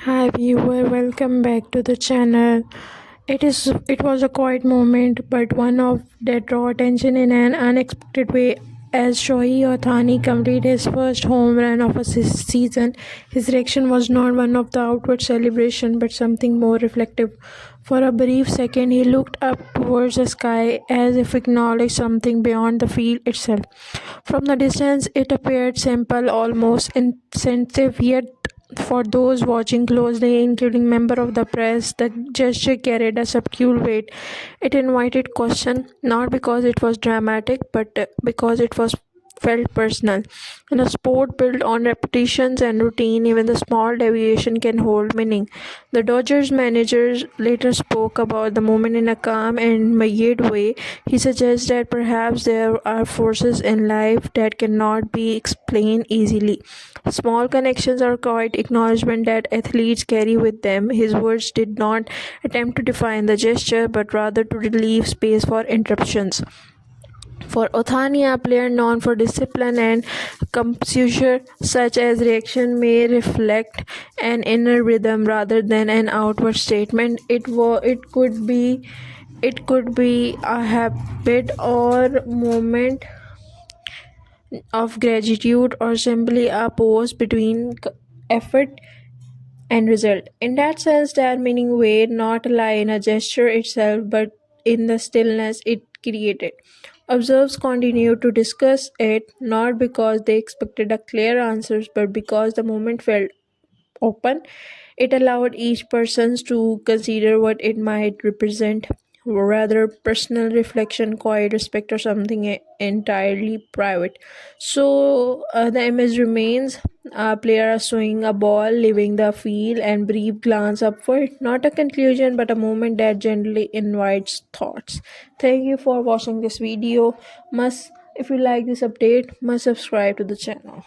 Hi viewer, welcome back to the channel. It was a quiet moment, but one of that draw attention in an unexpected way. As Shohei Ohtani completed his first home run of a season, his reaction was not one of the outward celebration, but something more reflective. For a brief second, he looked up towards the sky as if acknowledged something beyond the field itself. From the distance, it appeared simple, almost insensitive, yet for those watching closely, including members of the press, the gesture carried a subtle weight. It invited question, not because it was dramatic, but because it was felt personal. In a sport built on repetitions and routine, even the small deviation can hold meaning. The Dodgers manager later spoke about the moment in a calm and measured way. He suggests that perhaps there are forces in life that cannot be explained easily. Small connections are quiet acknowledgement that athletes carry with them. His words did not attempt to define the gesture, but rather to relieve space for interruptions. For Othani, a player known for discipline and composure, such as reaction may reflect an inner rhythm rather than an outward statement. It could be a habit or moment of gratitude or simply a pause between effort and result. In that sense, their meaning may not lie in a gesture itself, but in the stillness it created. Observers continued to discuss it not because they expected a clear answers, but because the moment felt open. It allowed each person to consider what it might represent, rather personal reflection, quiet respect, or something entirely private. So the image remains a player swinging a ball, leaving the field, and brief glance upward. Not a conclusion, but a moment that gently invites thoughts. Thank you for watching this video. Must if you like this update, must subscribe to the channel.